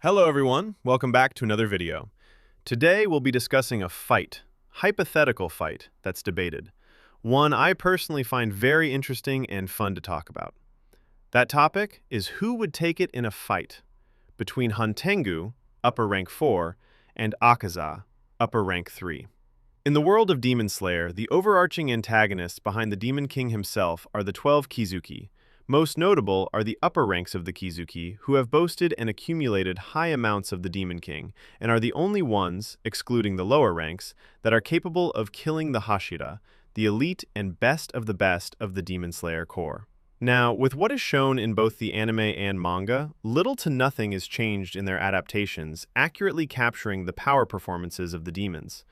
Hello everyone, welcome back to another video. Today we'll be discussing a hypothetical fight, that's debated. One I personally find very interesting and fun to talk about. That topic is who would take it in a fight between Hantengu, upper rank 4, and Akaza, upper rank 3. In the world of Demon Slayer, the overarching antagonists behind the Demon King himself are the 12 Kizuki. Most notable are the upper ranks of the Kizuki, who have boasted and accumulated high amounts of the Demon King, and are the only ones, excluding the lower ranks, that are capable of killing the Hashira, the elite and best of the Demon Slayer Corps. Now, with what is shown in both the anime and manga, little to nothing is changed in their adaptations, accurately capturing the power performances of the demons.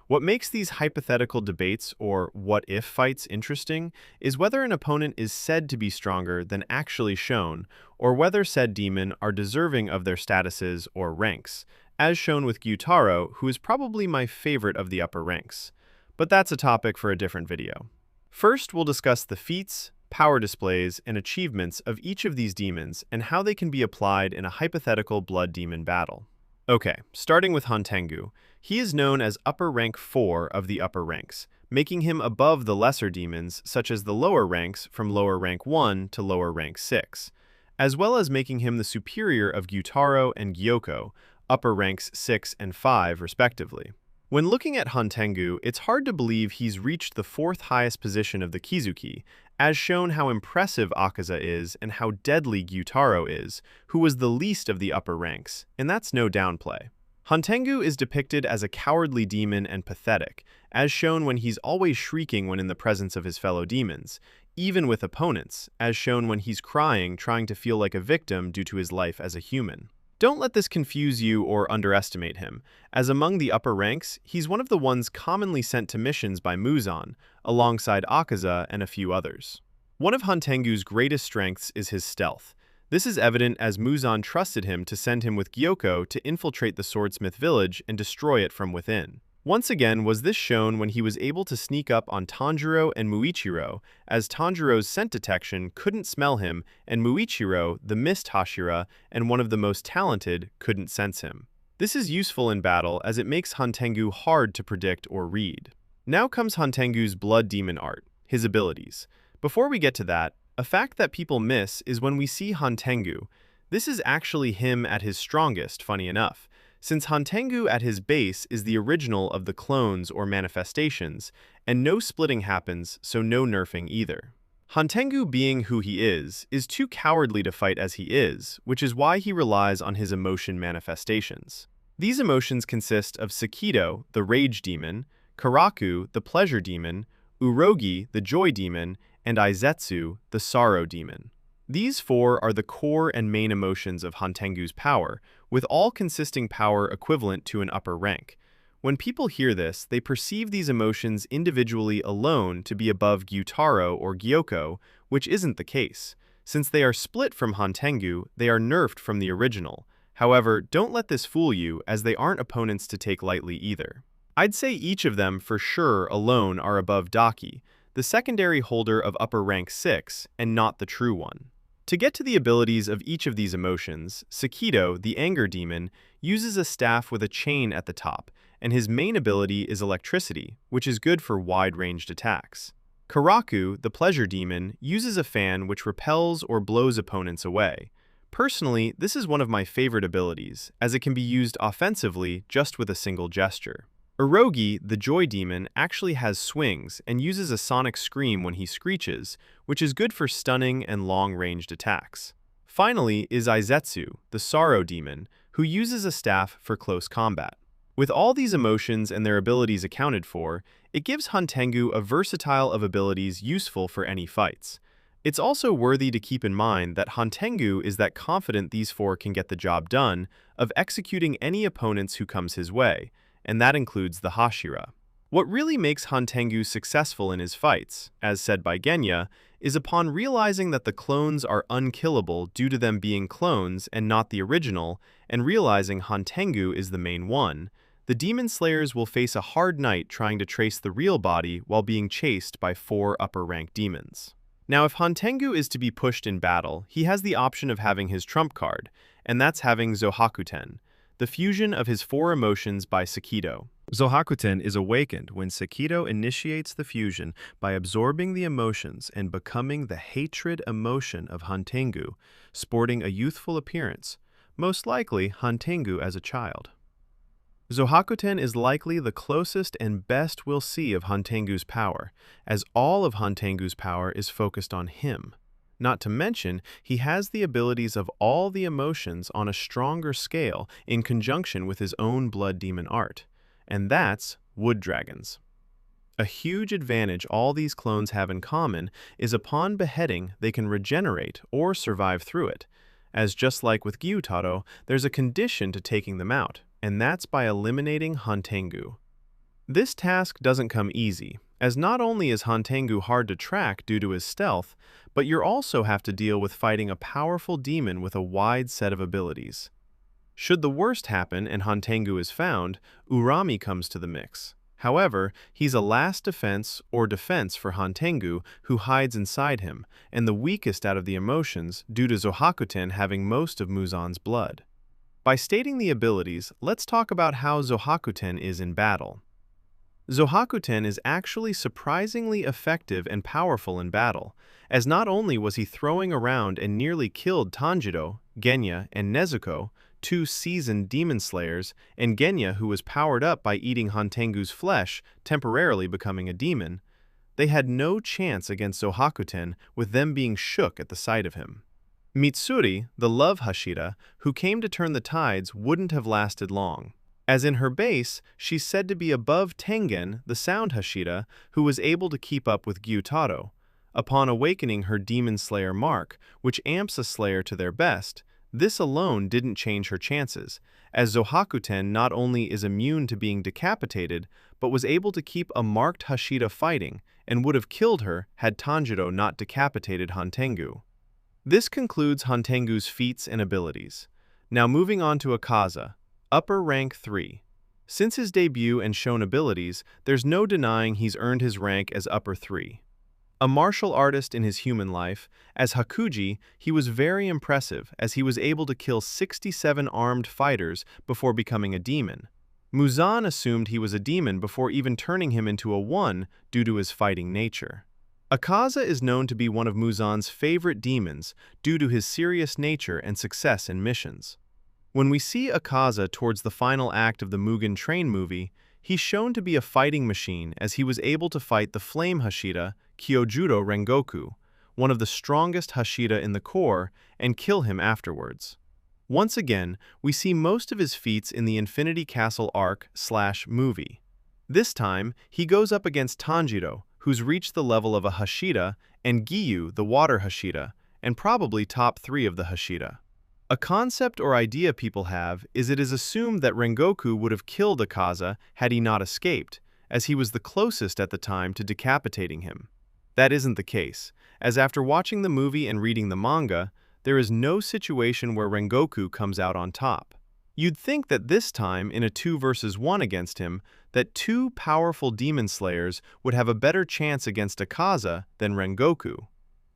What makes these hypothetical debates or what-if fights interesting is whether an opponent is said to be stronger than actually shown, or whether said demon are deserving of their statuses or ranks, as shown with Gyutaro, who is probably my favorite of the upper ranks. But that's a topic for a different video. First, we'll discuss the feats, power displays, and achievements of each of these demons and how they can be applied in a hypothetical blood demon battle. Okay, starting with Hantengu. He is known as upper rank 4 of the upper ranks, making him above the lesser demons such as the lower ranks from lower rank 1 to lower rank 6, as well as making him the superior of Gyutaro and Gyoko, upper ranks 6 and 5 respectively. When looking at Hantengu, it's hard to believe he's reached the 4th highest position of the Kizuki, as shown how impressive Akaza is and how deadly Gyutaro is, who was the least of the upper ranks, and that's no downplay. Hantengu is depicted as a cowardly demon and pathetic, as shown when he's always shrieking when in the presence of his fellow demons, even with opponents, as shown when he's crying trying to feel like a victim due to his life as a human. Don't let this confuse you or underestimate him, as among the upper ranks, he's one of the ones commonly sent to missions by Muzan, alongside Akaza and a few others. One of Hantengu's greatest strengths is his stealth. This is evident as Muzan trusted him to send him with Gyoko to infiltrate the Swordsmith village and destroy it from within. Once again was this shown when he was able to sneak up on Tanjiro and Muichiro, as Tanjiro's scent detection couldn't smell him and Muichiro, the mist Hashira and one of the most talented, couldn't sense him. This is useful in battle as it makes Hantengu hard to predict or read. Now comes Hantengu's blood demon art, his abilities. Before we get to that, a fact that people miss is when we see Hantengu. This is actually him at his strongest, funny enough, since Hantengu at his base is the original of the clones or manifestations, and no splitting happens, so no nerfing either. Hantengu being who he is too cowardly to fight as he is, which is why he relies on his emotion manifestations. These emotions consist of Sakido, the rage demon, Karaku, the pleasure demon, Urogi, the joy demon, and Izetsu, the sorrow demon. These 4 are the core and main emotions of Hantengu's power, with all consisting power equivalent to an upper rank. When people hear this, they perceive these emotions individually alone to be above Gyutaro or Gyoko, which isn't the case. Since they are split from Hantengu, they are nerfed from the original. However, don't let this fool you, as they aren't opponents to take lightly either. I'd say each of them for sure alone are above Daki, the secondary holder of upper rank 6, and not the true one. To get to the abilities of each of these emotions, Sakido, the anger demon, uses a staff with a chain at the top, and his main ability is electricity, which is good for wide-ranged attacks. Karaku, the pleasure demon, uses a fan which repels or blows opponents away. Personally, this is one of my favorite abilities, as it can be used offensively just with a single gesture. Urogi, the joy demon, actually has swings and uses a sonic scream when he screeches, which is good for stunning and long-ranged attacks. Finally is Izetsu, the sorrow demon, who uses a staff for close combat. With all these emotions and their abilities accounted for, it gives Hantengu a versatile of abilities useful for any fights. It's also worthy to keep in mind that Hantengu is that confident these 4 can get the job done of executing any opponents who comes his way, and that includes the Hashira. What really makes Hantengu successful in his fights, as said by Genya, is upon realizing that the clones are unkillable due to them being clones and not the original, and realizing Hantengu is the main one, the Demon Slayers will face a hard night trying to trace the real body while being chased by 4 upper-rank demons. Now, if Hantengu is to be pushed in battle, he has the option of having his trump card, and that's having Zohakuten, the fusion of his four emotions by Sakido. Zohakuten is awakened when Sakido initiates the fusion by absorbing the emotions and becoming the hatred emotion of Hantengu, sporting a youthful appearance, most likely Hantengu as a child. Zohakuten is likely the closest and best we'll see of Hantengu's power, as all of Hantengu's power is focused on him. Not to mention, he has the abilities of all the emotions on a stronger scale in conjunction with his own blood demon art, and that's wood dragons. A huge advantage all these clones have in common is upon beheading they can regenerate or survive through it, as just like with Gyutaro, there's a condition to taking them out, and that's by eliminating Hantengu. This task doesn't come easy, as not only is Hantengu hard to track due to his stealth, but you also have to deal with fighting a powerful demon with a wide set of abilities. Should the worst happen and Hantengu is found, Urami comes to the mix. However, he's a last defense or defense for Hantengu, who hides inside him, and the weakest out of the emotions due to Zohakuten having most of Muzan's blood. By stating the abilities, let's talk about how Zohakuten is in battle. Zohakuten is actually surprisingly effective and powerful in battle, as not only was he throwing around and nearly killed Tanjiro, Genya, and Nezuko, two seasoned demon slayers, and Genya, who was powered up by eating Hantengu's flesh, temporarily becoming a demon, they had no chance against Zohakuten, with them being shook at the sight of him. Mitsuri, the love Hashira, who came to turn the tides, wouldn't have lasted long, as in her base, she's said to be above Tengen, the sound Hashira, who was able to keep up with Gyutaro. Upon awakening her demon slayer mark, which amps a slayer to their best, this alone didn't change her chances, as Zohakuten not only is immune to being decapitated, but was able to keep a marked Hashira fighting, and would have killed her had Tanjiro not decapitated Hantengu. This concludes Hantengu's feats and abilities. Now moving on to Akaza, upper rank 3. Since his debut and shown abilities, there's no denying he's earned his rank as upper 3. A martial artist in his human life, as Hakuji, he was very impressive as he was able to kill 67 armed fighters before becoming a demon. Muzan assumed he was a demon before even turning him into a 1 due to his fighting nature. Akaza is known to be one of Muzan's favorite demons due to his serious nature and success in missions. When we see Akaza towards the final act of the Mugen Train movie, he's shown to be a fighting machine as he was able to fight the Flame Hashira, Kyojuro Rengoku, one of the strongest Hashira in the core, and kill him afterwards. Once again, we see most of his feats in the Infinity Castle arc/movie. This time, he goes up against Tanjiro, who's reached the level of a Hashira, and Giyu, the water Hashira, and probably top 3 of the Hashira. A concept or idea people have is it is assumed that Rengoku would have killed Akaza had he not escaped, as he was the closest at the time to decapitating him. That isn't the case, as after watching the movie and reading the manga, there is no situation where Rengoku comes out on top. You'd think that this time, in a 2 versus 1 against him, that 2 powerful demon slayers would have a better chance against Akaza than Rengoku.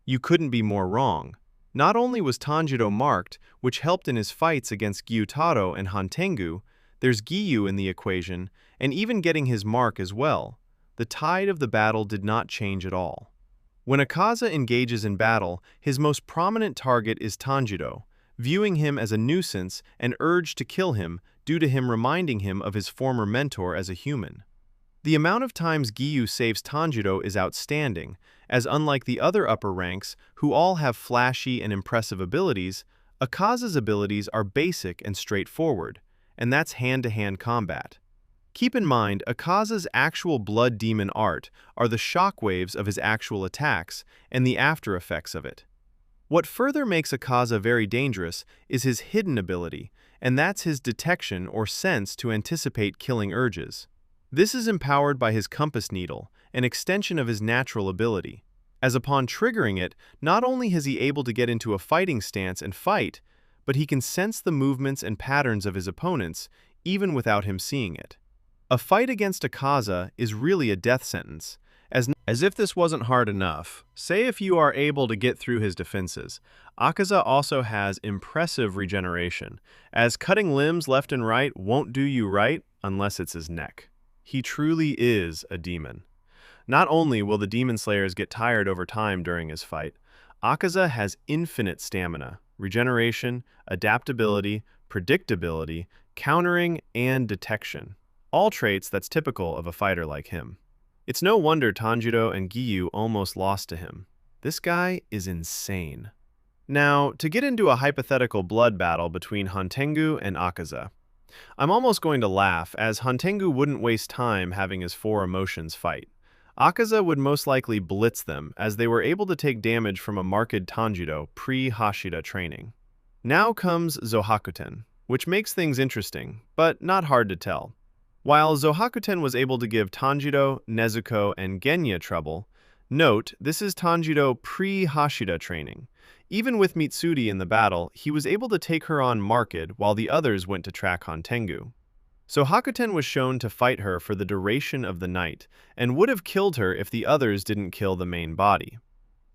You couldn't be more wrong. Not only was Tanjiro marked, which helped in his fights against Gyutaro and Hantengu, there's Giyu in the equation, and even getting his mark as well. The tide of the battle did not change at all. When Akaza engages in battle, his most prominent target is Tanjiro, viewing him as a nuisance and urged to kill him due to him reminding him of his former mentor as a human. The amount of times Giyu saves Tanjiro is outstanding, as unlike the other upper ranks, who all have flashy and impressive abilities, Akaza's abilities are basic and straightforward, and that's hand-to-hand combat. Keep in mind, Akaza's actual blood demon art are the shockwaves of his actual attacks and the after effects of it. What further makes Akaza very dangerous is his hidden ability, and that's his detection or sense to anticipate killing urges. This is empowered by his compass needle, an extension of his natural ability, as upon triggering it, not only is he able to get into a fighting stance and fight, but he can sense the movements and patterns of his opponents, even without him seeing it. A fight against Akaza is really a death sentence, As if this wasn't hard enough, say if you are able to get through his defenses, Akaza also has impressive regeneration, as cutting limbs left and right won't do you right unless it's his neck. He truly is a demon. Not only will the demon slayers get tired over time during his fight, Akaza has infinite stamina, regeneration, adaptability, predictability, countering, and detection. All traits that's typical of a fighter like him. It's no wonder Tanjiro and Giyu almost lost to him. This guy is insane. Now, to get into a hypothetical blood battle between Hantengu and Akaza. I'm almost going to laugh, as Hantengu wouldn't waste time having his four emotions fight. Akaza would most likely blitz them, as they were able to take damage from a marked Tanjiro pre-Hashira training. Now comes Zohakuten, which makes things interesting, but not hard to tell. While Zohakuten was able to give Tanjiro, Nezuko, and Genya trouble, note this is Tanjiro pre-Hashira training. Even with Mitsuri in the battle, he was able to take her on marked while the others went to track Hantengu. Zohakuten was shown to fight her for the duration of the night, and would have killed her if the others didn't kill the main body.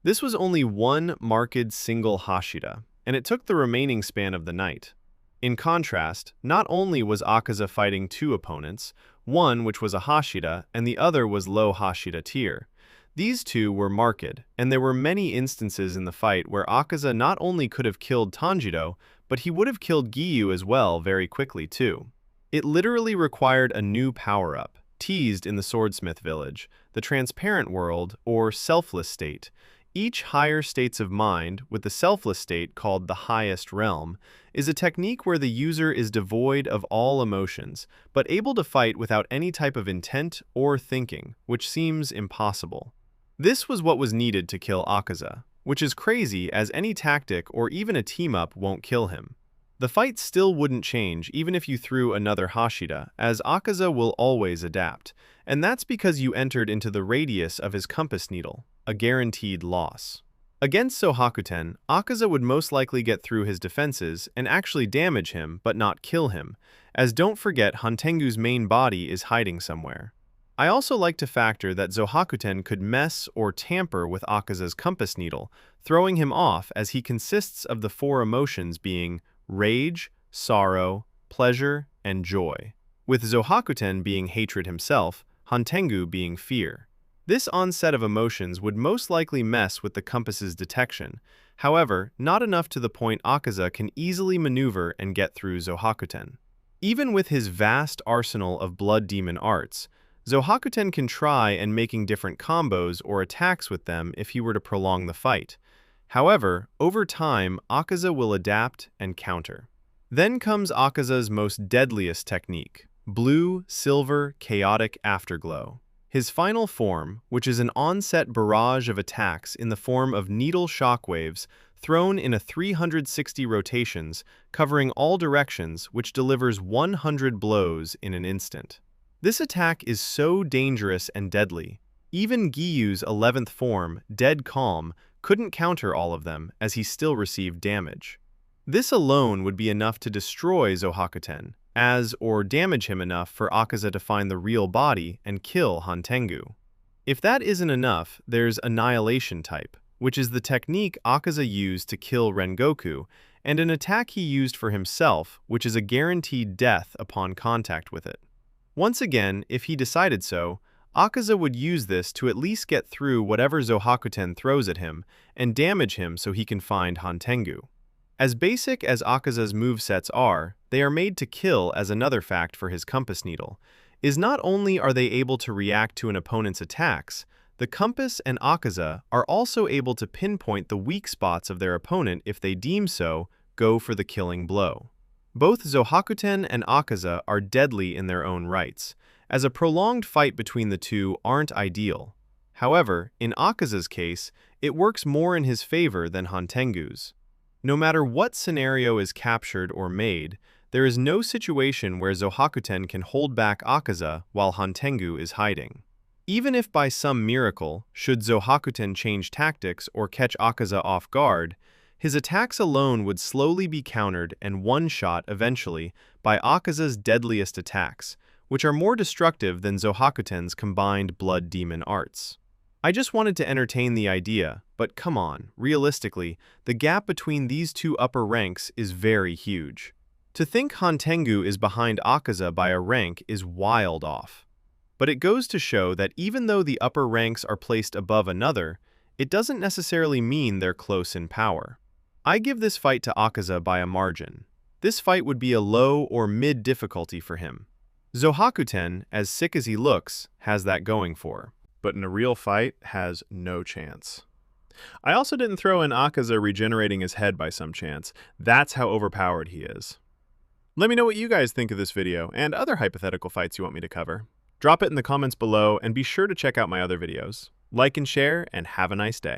This was only one marked single Hashira, and it took the remaining span of the night. In contrast, not only was Akaza fighting two opponents, one which was a Hashira and the other was low Hashira tier. These two were marked, and there were many instances in the fight where Akaza not only could have killed Tanjiro, but he would have killed Giyu as well very quickly too. It literally required a new power-up, teased in the Swordsmith Village, the transparent world, or selfless state. Each higher states of mind, with the selfless state called the highest realm, is a technique where the user is devoid of all emotions, but able to fight without any type of intent or thinking, which seems impossible. This was what was needed to kill Akaza, which is crazy as any tactic or even a team-up won't kill him. The fight still wouldn't change even if you threw another Hashira, as Akaza will always adapt, and that's because you entered into the radius of his compass needle, a guaranteed loss. Against Zohakuten, Akaza would most likely get through his defenses and actually damage him but not kill him, as don't forget Hantengu's main body is hiding somewhere. I also like to factor that Zohakuten could mess or tamper with Akaza's compass needle, throwing him off as he consists of the four emotions being rage, sorrow, pleasure, and joy, with Zohakuten being hatred himself, Hantengu being fear. This onset of emotions would most likely mess with the compass's detection, however, not enough to the point Akaza can easily maneuver and get through Zohakuten. Even with his vast arsenal of blood demon arts, Zohakuten can try and making different combos or attacks with them if he were to prolong the fight. However, over time, Akaza will adapt and counter. Then comes Akaza's most deadliest technique, Blue Silver Chaotic Afterglow. His final form, which is an onset barrage of attacks in the form of needle shockwaves thrown in a 360 rotations, covering all directions, which delivers 100 blows in an instant. This attack is so dangerous and deadly. Even Giyu's 11th form, Dead Calm, couldn't counter all of them, as he still received damage. This alone would be enough to destroy Zohakuten, or damage him enough for Akaza to find the real body and kill Hantengu. If that isn't enough, there's Annihilation type, which is the technique Akaza used to kill Rengoku, and an attack he used for himself, which is a guaranteed death upon contact with it. Once again, if he decided so, Akaza would use this to at least get through whatever Zohakuten throws at him and damage him so he can find Hantengu. As basic as Akaza's movesets are, they are made to kill as another fact for his compass needle, is not only are they able to react to an opponent's attacks, the compass and Akaza are also able to pinpoint the weak spots of their opponent if they deem so, go for the killing blow. Both Zohakuten and Akaza are deadly in their own rights, as a prolonged fight between the two aren't ideal. However, in Akaza's case, it works more in his favor than Hantengu's. No matter what scenario is captured or made, there is no situation where Zohakuten can hold back Akaza while Hantengu is hiding. Even if by some miracle, should Zohakuten change tactics or catch Akaza off guard, his attacks alone would slowly be countered and one-shot eventually by Akaza's deadliest attacks, which are more destructive than Zohakuten's combined blood demon arts. I just wanted to entertain the idea, but come on, realistically, the gap between these two upper ranks is very huge. To think Hantengu is behind Akaza by a rank is wild off. But it goes to show that even though the upper ranks are placed above another, it doesn't necessarily mean they're close in power. I give this fight to Akaza by a margin. This fight would be a low or mid difficulty for him. Zohakuten, as sick as he looks, has that going for, but in a real fight has no chance. I also didn't throw in Akaza regenerating his head by some chance. That's how overpowered he is. Let me know what you guys think of this video and other hypothetical fights you want me to cover. Drop it in the comments below and be sure to check out my other videos. Like and share, and have a nice day.